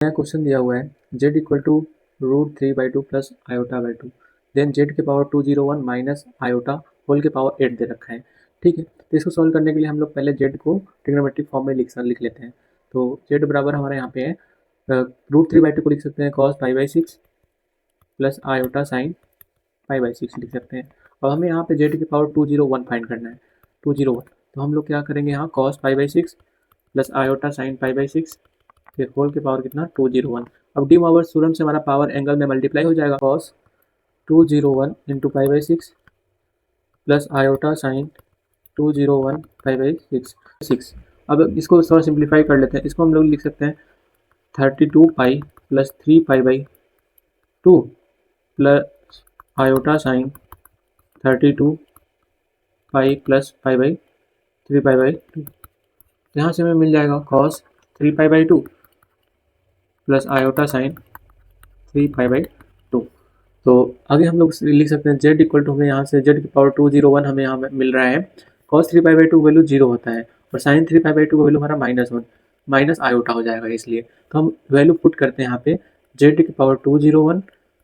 नया क्वेश्चन दिया हुआ है z equal to √3/2 plus iota by two, then z के पावर 201 माइनस आयोटा होल के पावर 8 दे रखा है। ठीक है, तो इसको सॉल्व करने के लिए हम लोग पहले z को ट्रिग्नोमेट्रिक फॉर्म में लिख लेते हैं। तो z बराबर हमारे यहाँ पे है √3/2 को लिख सकते हैं cos π/6 प्लस आयोटा साइन π/6 लिख सकते हैं। और हमें यहाँ पे z के पावर 201 फाइंड करना है, 201। तो हम लोग क्या करेंगे, यहाँ cos π/6 प्लस आयोटा साइन π/6 फिर होल के पावर कितना 201। अब डी मोवर थ्योरम से हमारा पावर एंगल में मल्टीप्लाई हो जाएगा, cos 201 into π/6 plus iota sine 201 π/6। अब इसको थोड़ा सिंप्लीफाई कर लेते हैं, इसको हम लोग लिख सकते हैं 32 pi plus 3π/2 plus iota sine 32 pi plus π/3π/2। यहाँ से हमें मिल जाएगा cos 3π/2 प्लस आयोटा साइन 3π/2। तो आगे हम लोग लिख सकते हैं z इक्वल टू, हमें यहाँ से z की पावर 201 हमें यहाँ मिल रहा है, cos 3π/2 वैल्यू 0 होता है और साइन 3π/2 का वैल्यू हमारा -1 माइनस आयोटा हो जाएगा। इसलिए तो हम वैल्यू पुट करते हैं यहाँ पे, z की पावर 201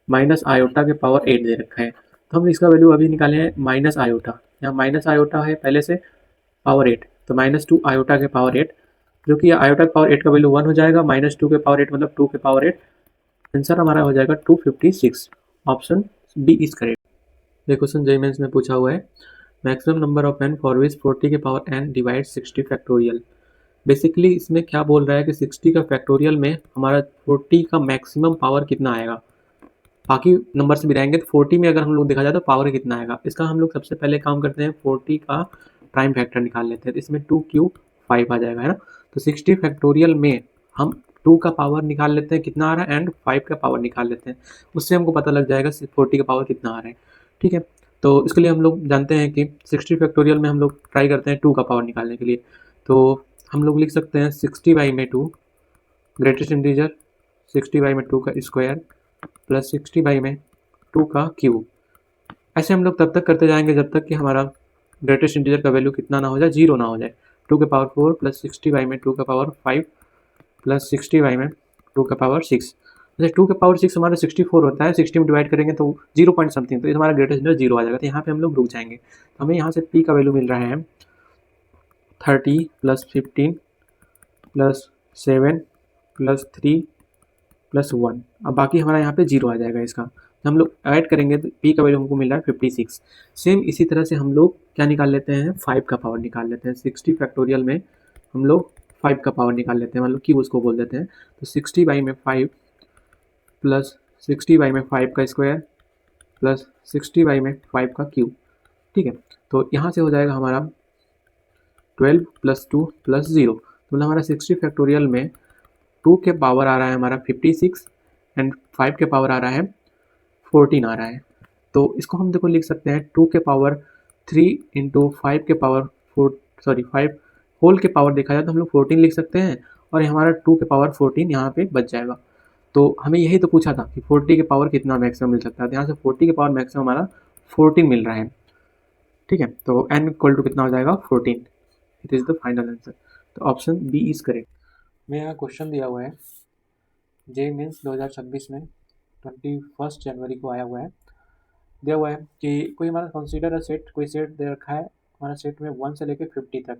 माइनस आयोटा के पावर 8 दे रखा है। तो हम इसका वैल्यू अभी निकाले हैं माइनस आयोटा, यहाँ माइनस आयोटा है पहले से पावर 8, तो -2 आयोटा के पावर 8, जो कि आयोटा के पावर 8 का वैल्यू 1 हो जाएगा, -2 के पावर 8 मतलब 2 के पावर 8। आंसर हमारा हो जाएगा 256। Option B is correct. ये क्वेश्चन जेईई मेंस में पूछा हुआ है, maximum number of n for which 40 के power n divide 60 factorial. Basically इसमें क्या बोल रहा है कि 60 का फैक्टोरियल में हमारा 40 का मैक्सिमम पावर कितना आएगा। बाकी नंबर से भी रहेंगे तो 40 में अगर हम लोग देखा जाए तो पावर कितना आएगा, इसका हम लोग सबसे पहले काम करते हैं 40 का प्राइम फैक्टर निकाल लेते हैं। तो इसमें 2 3 5 आ जाएगा, है ना। तो 60 फैक्टोरियल में हम 2 का पावर निकाल लेते हैं कितना आ रहा है एंड 5 का पावर निकाल लेते हैं, उससे हमको पता लग जाएगा 40 का पावर कितना आ रहा है। ठीक है, तो इसके लिए हम लोग जानते हैं कि 60 फैक्टोरियल में हम लोग ट्राई करते हैं 2 का पावर निकालने के लिए। तो हम लोग लिख सकते हैं 60/2 ग्रेटेस्ट इंटीजर 60/2 का स्क्वायर प्लस 60/2 का क्यूब। ऐसे हम लोग तब तक करते जाएंगे जब तक कि हमारा ग्रेटेस्ट इंटीजर का वैल्यू कितना ना हो जाए, 0 ना हो जाए। 2 के पावर 4 प्लस 60/2 का पावर 5 प्लस 60/2 का पावर 6। जैसे 2 के पावर 6 हमारा 64 होता है, 60 में डिवाइड करेंगे तो 0 पॉइंट समथिंग, तो हमारा ग्रेटेस्ट इंटीजर 0 आ जाएगा। तो यहाँ पे हम लोग रुक जाएंगे। तो हमें यहाँ से p का वैल्यू मिल रहा है 30 प्लस 15 प्लस 7 प्लस 3 प्लस 1। अब बाकी हमारा यहाँ पे 0 आ जाएगा। इसका हम लोग ऐड करेंगे तो p का वैल्यू हमको मिल रहा है 56। सेम इसी तरह से हम लोग क्या निकाल लेते हैं, 5 का पावर निकाल लेते हैं। 60 फैक्टोरियल में हम लोग 5 का पावर निकाल लेते हैं, मतलब कि उसको बोल देते हैं। तो 60/5 प्लस 60/5 का स्क्वायर प्लस 60/5 का क्यूब। ठीक है, तो यहाँ से हो जाएगा हमारा 12 + 2 + 0। तो मतलब हमारा 60 फैक्टोरियल में 2 के पावर आ रहा है हमारा 56 एंड 5 के पावर आ रहा है 14 आ रहा है। तो इसको हम देखो लिख सकते हैं 2 के पावर 3 इंटू 5 के पावर 5 होल के पावर देखा जाए तो हम लोग 14 लिख सकते हैं, और हमारा 2 के पावर 14 यहाँ पे बच जाएगा। तो हमें यही तो पूछा था कि 40 के पावर कितना मैक्सिमम मिल सकता है, तो यहाँ से 40 के पावर मैक्सिमम हमारा 14 मिल रहा है। ठीक है, तो n इक्वल टू कितना हो जाएगा 14। It is the final answer. तो ऑप्शन बी इज करेक्ट। में यहाँ क्वेश्चन दिया हुआ है, जेईई मेंस 2026 में 21 जनवरी को आया हुआ है। दिया हुआ है कि कोई हमारा कंसीडर अ सेट, कोई सेट दे रखा है हमारा, सेट में 1 से लेकर 50 तक,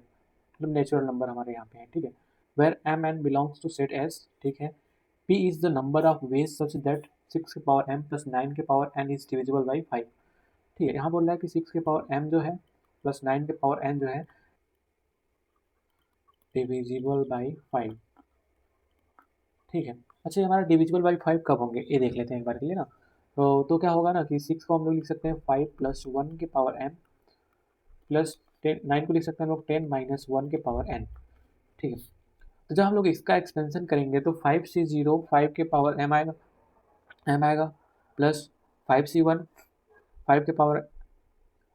मतलब नेचुरल नंबर हमारे यहाँ पे है। ठीक है, where m n belongs to set S। ठीक है, p is the number of ways such that 6 के पावर m प्लस 9 के power n is divisible by 5। ठीक है, यहाँ बोल रहा है कि 6 के पावर m जो है प्लस 9 के पावर n जो है डिविजिबल बाई 5। ठीक है, अच्छा ये हमारा डिविजिबल बाई 5 कब होंगे ये देख लेते हैं एक बार के लिए ना। तो क्या होगा ना कि 6 को हम लोग लिख सकते हैं 5 + 1 के पावर m प्लस 10, 9 को लिख सकते हैं हम लोग 10 - 1 के पावर n। ठीक है, तो जब हम लोग इसका एक्सपेंशन करेंगे तो 5c0 5 के पावर m आएगा प्लस 5c1 5 के पावर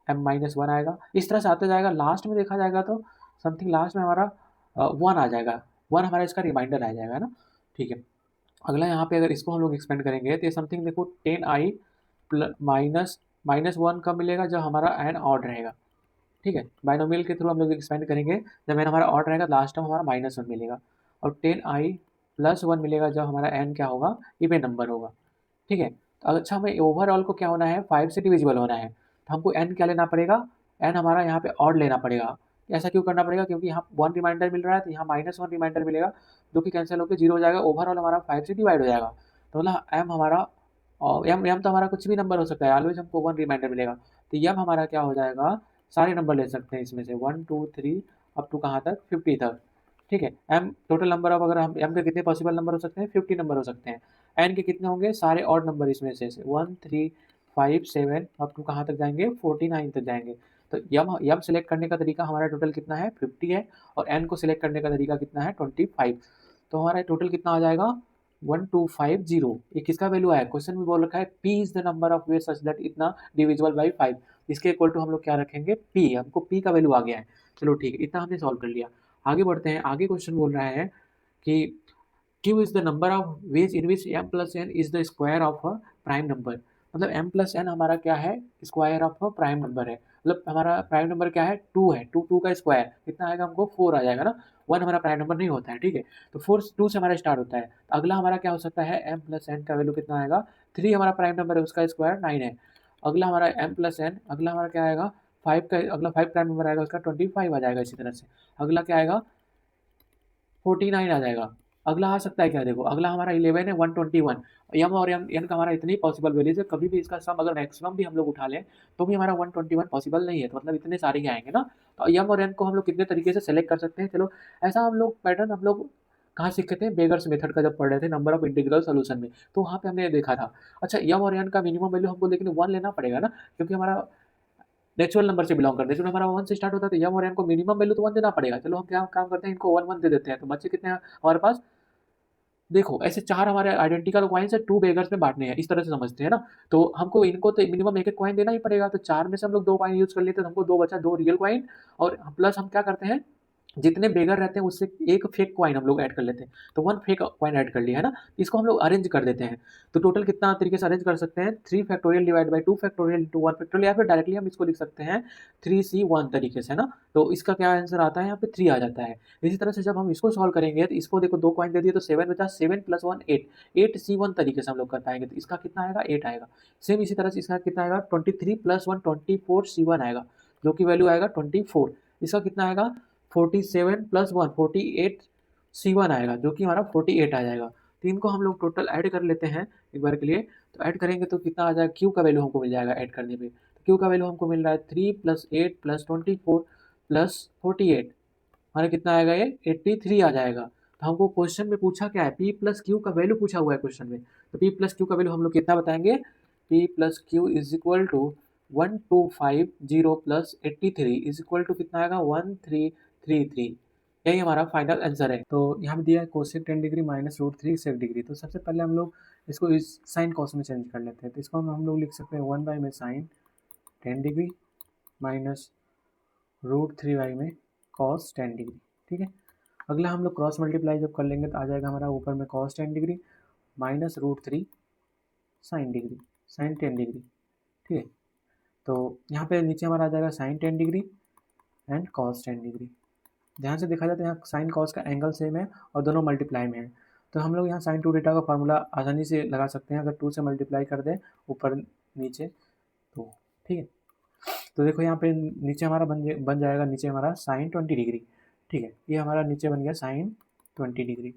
m-1 आएगा। इस तरह से आते जाएगा, लास्ट में देखा जाएगा तो समथिंग लास्ट में हमारा 1 आ जाएगा, 1 हमारा इसका रिमाइंडर आ जाएगा, है ना। ठीक है, अगला यहाँ पे अगर इसको हम लोग एक्सपेंड करेंगे तो ये समथिंग देखो 10i -1 कब मिलेगा, जब हमारा n ऑड रहेगा। ठीक है, बाइनोमियल के थ्रू हम लोग एक्सपेंड करेंगे, जब n हमारा ऑड रहेगा लास्ट टाइम हमारा -1 मिलेगा। और 10i +1 मिलेगा जब हमारा n क्या होगा, इवन नंबर होगा, ठीक है। तो अच्छा हमें ओवरऑल को क्या होना है, 5 से डिविजिबल होना है, तो हमको n क्या लेना पड़ेगा, n हमारा यहाँ पे ऑड लेना पड़ेगा। ऐसा क्यों करना पड़ेगा, क्योंकि यहाँ 1 रिमाइंडर मिल रहा है, तो यहाँ -1 रिमाइंडर मिलेगा, जो कि कैंसिल होकर 0 हो जाएगा, ओवरऑल हमारा 5 से डिवाइड हो जाएगा। तो मतलब m हमारा m तो हमारा कुछ भी नंबर हो सकता है, ऑलवेज हमको 1 रिमाइंडर मिलेगा। तो m हमारा क्या हो जाएगा, सारे नंबर ले सकते हैं इसमें से 1 2 3 अप टू कहाँ तक, 50 तक, ठीक है। m टोटल नंबर ऑफ, अगर हम m के कितने पॉसिबल नंबर हो सकते हैं, 50 नंबर हो सकते हैं। n के कितने होंगे, सारे ऑड नंबर इसमें से 1 3 5 7 अप टू कहाँ तक जाएंगे, 49 तक जाएंगे। तो यम सेलेक्ट करने का तरीका हमारा टोटल कितना है, 50 है, और n को सिलेक्ट करने का तरीका कितना है, 25। तो हमारा टोटल कितना आ जाएगा, 1250। ये किसका वैल्यू आया, क्वेश्चन में बोल रखा है p is the number of ways such that इतना डिविजिबल बाई 5। इसके इक्वल टू हम लोग क्या रखेंगे, p, हमको p का वैल्यू आ गया है। चलो ठीक है, इतना हमने सॉल्व कर लिया। आगे बढ़ते हैं, आगे क्वेश्चन बोल रहा है कि q is the number of ways in which m plus n is the square of a prime number। मतलब m plus n हमारा क्या है, square of a prime number है। मतलब हमारा प्राइम नंबर क्या है, 2 है, 2 का स्क्वायर कितना आएगा, हमको 4 आ जाएगा ना, 1 हमारा प्राइम नंबर नहीं होता है, ठीक है। तो 4 2 से हमारा स्टार्ट होता है। तो अगला हमारा क्या हो सकता है, m plus n का वैल्यू कितना आएगा, 3 हमारा प्राइम नंबर है, उसका स्क्वायर 9 है। अगला हमारा m plus n, अगला हमारा क्या आएगा, 5 का, अगला 5 प्राइम नंबर आएगा, उसका 25 आ जाएगा। इसी तरह से अगला क्या आएगा, 49 आ जाएगा। अगला आ सकता है क्या, देखो अगला हमारा 11 है, 121। यम और एन का हमारा इतनी पॉसिबल वैल्यूज है, कभी भी इसका सम अगर मैक्सिमम भी हम लोग उठा लें तो भी हमारा 121 पॉसिबल नहीं है। तो मतलब इतने सारे ही आएंगे ना। तो यम और एन को हम लोग कितने तरीके से सेलेक्ट कर सकते हैं, चलो ऐसा हम लोग पैटर्न हम लोग कहाँ सीखे थे, बेगर्स मेथड का जब पढ़ रहे थे नंबर ऑफ इंटीग्रल सोल्यूशन में, तो वहाँ पे हमने देखा था। अच्छा यम और एन का मिनिमम वैल्यू हमको लेकिन 1 लेना पड़ेगा ना, क्योंकि हमारा नेचुरल नंबर से बिलोंग करते हैं, हमारा 1 से स्टार्ट होता है, तो यम और एन को मिनिमम वैल्यू तो 1 देना पड़ेगा। चलो हम क्या काम करते हैं, इनको 1 1 दे देते हैं, तो बच्चे कितने हैं हमारे पास, देखो ऐसे 4 हमारे आइडेंटिकल कॉइन्स है, 2 बेगर्स में बांटने हैं, इस तरह से समझते हैं ना। तो हमको इनको तो मिनिमम एक-एक कॉइन देना ही पड़ेगा, तो 4 में से हम लोग 2 कॉइन यूज़ कर लेते हैं, तो हमको 2 बचा, 2 रियल कॉइन, और प्लस हम क्या करते हैं, जितने बेगर रहते हैं उससे एक फेक कॉइन हम लोग ऐड कर लेते हैं। तो 1 फेक कॉइन ऐड कर लिया है ना, इसको हम लोग अरेंज कर देते हैं। तो टोटल कितना तरीके से अरेंज कर सकते हैं, 3 factorial divide by 2 factorial into 1 factorial, या फिर डायरेक्टली हम इसको लिख सकते हैं 3C1 तरीके से, है ना। तो इसका क्या आंसर आता है, यहाँ पे 3 आ जाता है। इसी तरह से जब हम इसको सॉल्व करेंगे, तो इसको देखो 2 कॉइन दे दिए, तो 7 बचा, 7 + 1 8, 8C1 तरीके से हम लोग कर पाएंगे। तो इसका कितना आएगा, 8 आएगा। सेम इसी तरह से इसका कितना आएगा, 23 + 1 24C1 आएगा, जो कि वैल्यू आएगा 24। इसका कितना आएगा, 47 + 1 48C1 आएगा, जो कि हमारा 48 आ जाएगा। तो इनको हम लोग टोटल ऐड कर लेते हैं एक बार के लिए। तो ऐड करेंगे तो कितना आ जाएगा, क्यू का वैल्यू हमको मिल जाएगा ऐड करने पे। तो क्यू का वैल्यू हमको मिल रहा है 3 + 8 + 24 + 48, हमारा कितना आएगा, ये 83 आ जाएगा। तो हमको क्वेश्चन में पूछा क्या है, P + Q का वैल्यू पूछा हुआ है क्वेश्चन में। तो P + Q का वैल्यू हम लोग कितना बताएंगे, P + Q = 1250 + 83 = कितना आएगा, 1333। यही हमारा फाइनल आंसर है। तो यहाँ पे दिया है कोसेक 10 डिग्री -√3 सेक डिग्री। तो सबसे पहले हम लोग इसको इस साइन कॉस में चेंज कर लेते हैं। तो इसको हम लोग लिख सकते हैं 1/, में साइन 10 डिग्री -√3 में कॉस 10 डिग्री, ठीक है। अगला हम लोग क्रॉस मल्टीप्लाई जब कर लेंगे तो आ जाएगा हमारा ऊपर में cos 10 degree -√3 sine degree, sine 10 degree, ठीक है। तो यहाँ पे नीचे हमारा आ जाएगा sine 10 degree and cos 10 degree. ध्यान से देखा जाए तो यहाँ साइन कॉस का एंगल सेम है और दोनों मल्टीप्लाई में है। तो हम लोग यहाँ साइन 2 थीटा का फार्मूला आसानी से लगा सकते हैं, अगर 2 से मल्टीप्लाई कर दें ऊपर नीचे तो, ठीक है। तो देखो यहाँ पे नीचे हमारा बन जाएगा नीचे हमारा साइन 20 डिग्री, ठीक है। ये हमारा नीचे बन गया साइन 20 डिग्री,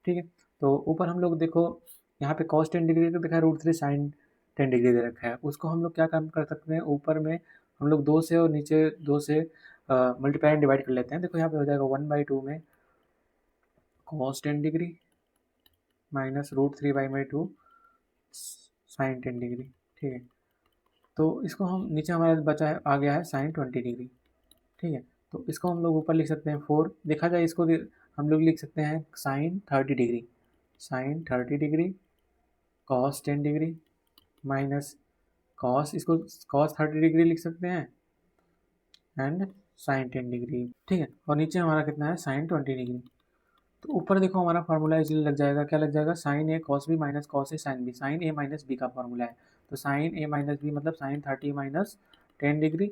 ठीक है। तो ऊपर हम लोग देखो यहाँ पे कॉस 10 डिग्री का देखा है, √3 साइन 10 डिग्री दे रखा है। उसको हम लोग क्या काम कर सकते हैं, ऊपर में हम लोग 2 से और नीचे 2 से मल्टीप्लाई एंड डिवाइड कर लेते हैं। देखो यहाँ पे हो जाएगा 1/2 में कॉस 10 डिग्री -√3/2 साइन 10 डिग्री, ठीक है। तो इसको हम नीचे हमारा बचा है, आ गया है साइन 20 डिग्री, ठीक है। तो इसको हम लोग ऊपर लिख सकते हैं 4। देखा जाए इसको हम लोग लिख सकते हैं sine 30 degree, sine 30 degree cos 10 degree minus cos, इसको कॉस 30 डिग्री लिख सकते हैं एंड साइन 10 डिग्री, ठीक है। और नीचे हमारा कितना है, साइन 20 डिग्री। तो ऊपर देखो हमारा फार्मूला इजीली लग जाएगा, क्या लग जाएगा, sign A cos B minus cos A sine B, sign A minus B का फार्मूला है। तो साइन ए माइनस बी मतलब साइन 30 माइनस 10 डिग्री।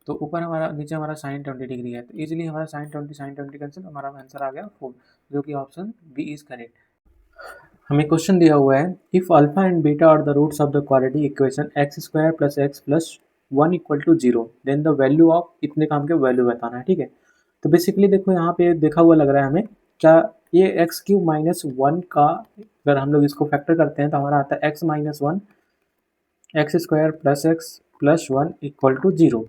तो ऊपर हमारा नीचे हमारा साइन 20 डिग्री है, तो इजीली हमारा साइन 20 कैंसिल, हमारा आंसर आ गया 4, जो कि ऑप्शन बी इज करेक्ट। हमें क्वेश्चन दिया हुआ है if alpha and beta are the roots of the quadratic equation x square plus x plus one equal to zero then the value of इतने काम के वैल्यू बताना है, ठीक है। तो बेसिकली देखो यहाँ पे देखा हुआ लग रहा है हमें, क्या ये एक्स क्यूब माइनस वन का अगर हम लोग इसको फैक्टर करते हैं तो हमारा आता है x minus one x square plus one equal to zero.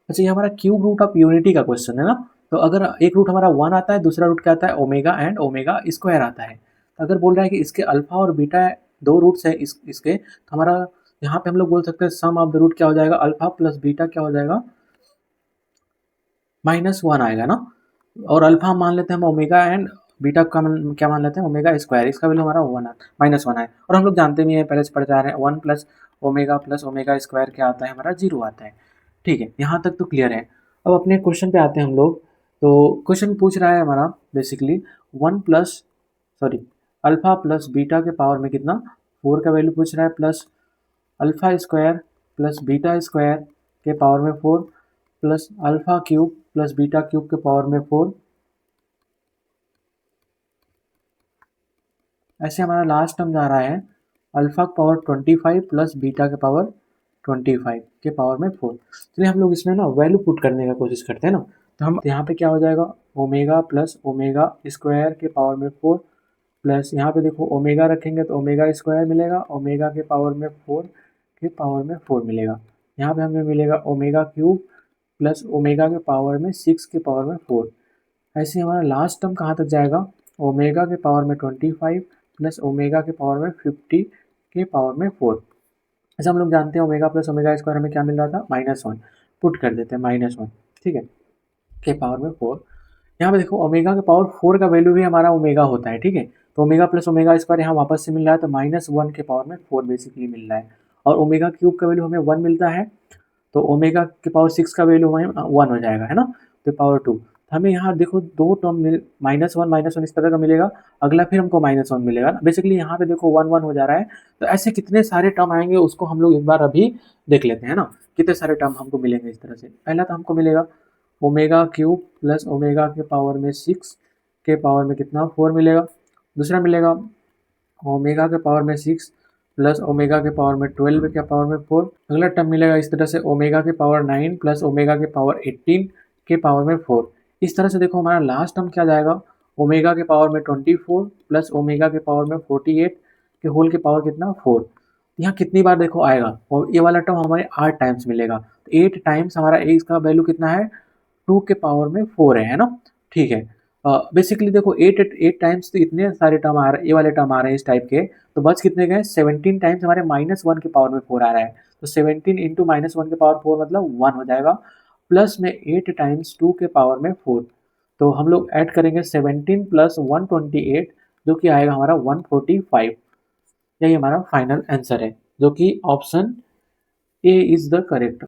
अच्छा, ये हमारा क्यूब रूट ऑफ यूनिटी का क्वेश्चन है ना। तो अगर एक रूट हमारा वन आता है, दूसरा रूट क्या आता है ओमेगा एंड ओमेगा स्क्वायर आता है। तो अगर बोल रहा है कि इसके अल्फा और बीटा दो रूट्स है इसके, तो हमारा यहाँ पे हम लोग बोल सकते हैं सम ऑफ द रूट क्या हो जाएगा, अल्फा प्लस बीटा क्या हो जाएगा, माइनस वन आएगा ना। और अल्फा हम मान लेते हैं हम ओमेगा एंड बीटा का क्या मान लेते हैं ओमेगा स्क्वायर, इसका वैल्यू हमारा वन माइनस वन है। और हम लोग जानते भी हैं, पहले से पढ़ जा रहे हैं, वन प्लस ओमेगा स्क्वायर क्या आता है हमारा, जीरो आता है। ठीक है, यहाँ तक तो क्लियर है। अब अपने क्वेश्चन पे आते हैं हम लोग। तो क्वेश्चन पूछ रहा है हमारा basically one plus sorry alpha plus beta के पावर में कितना, फोर का वैल्यू पूछ रहा है, plus alpha square plus beta square के पावर में four plus alpha cube plus beta cube के पावर में फोर। ऐसे हमारा लास्ट टर्म जा रहा है अल्फा का पावर 25 प्लस बीटा के पावर 25 के पावर में फोर। चलिए हम लोग इसमें ना वैल्यू पुट करने का कोशिश करते हैं ना। तो हम यहाँ पे क्या हो जाएगा, ओमेगा प्लस ओमेगा स्क्वायर के पावर में फोर प्लस यहाँ पे देखो ओमेगा रखेंगे तो ओमेगा स्क्वायर मिलेगा, ओमेगा के पावर में फोर के पावर में फोर मिलेगा। यहाँ पे हमें मिलेगा ओमेगा क्यूब प्लस ओमेगा के पावर में सिक्स के पावर में फोर। ऐसे हमारा लास्ट टर्म कहाँ तक जाएगा, ओमेगा के पावर में 25 प्लस ओमेगा के पावर में 50 के पावर में फोर। ऐसा हम लोग जानते हैं ओमेगा प्लस ओमेगा स्क्वायर हमें क्या मिल रहा था, माइनस वन। पुट कर देते हैं माइनस वन, ठीक है, के पावर में फोर। यहाँ पे देखो ओमेगा के पावर फोर का वैल्यू भी हमारा ओमेगा होता है, ठीक है। तो ओमेगा प्लस ओमेगा स्क्वायर यहाँ वापस से मिल रहा है, तो माइनस वन के पावर में फोर बेसिकली मिल रहा है। और ओमेगा क्यूब का वैल्यू हमें वन मिलता है, तो ओमेगा के पावर सिक्स का वैल्यू हमें वन हो जाएगा, है ना। तो पावर टू, हमें यहाँ देखो दो टर्म माइनस वन इस तरह का मिलेगा, अगला फिर हमको माइनस वन मिलेगा ना। बेसिकली यहाँ पे देखो वन वन हो जा रहा है। तो ऐसे कितने सारे टर्म आएंगे उसको हम लोग एक बार अभी देख लेते हैं ना, कितने सारे टर्म हमको मिलेंगे इस तरह से। पहला तो हमको मिलेगा ओमेगा क्यूब प्लस ओमेगा के पावर में सिक्स के पावर में कितना, फोर मिलेगा। दूसरा मिलेगा ओमेगा के पावर में सिक्स प्लस ओमेगा के पावर में 12 के पावर में फोर। अगला टर्म मिलेगा इस तरह से ओमेगा के पावर 9 प्लस ओमेगा के पावर 18 के पावर में फोर। इस तरह से देखो हमारा लास्ट टर्म क्या जाएगा, ओमेगा के पावर में 24 प्लस ओमेगा के पावर में 48 के होल के पावर कितना, फोर। यहाँ कितनी बार देखो आएगा, और ये वाला टर्म हमारे 8 टाइम्स मिलेगा। तो 8 टाइम्स हमारा इसका वैल्यू कितना है, टू के पावर में फोर है ना। ठीक है, बेसिकली देखो एट एट टाइम्स तो इतने सारे टर्म आ रहे, ये वाले टर्म आ रहे हैं इस टाइप के। तो बच कितने गए, 17 टाइम्स हमारे माइनस वन के पावर में फोर आ रहा है। तो 17 इंटू माइनस वन के पावर फोर मतलब वन हो जाएगा, प्लस में 8 टाइम्स टू के पावर में फोर। तो हम लोग ऐड करेंगे 17 प्लस 128 जो कि आएगा हमारा 145। यही हमारा फाइनल आंसर है, जो कि option A is the correct.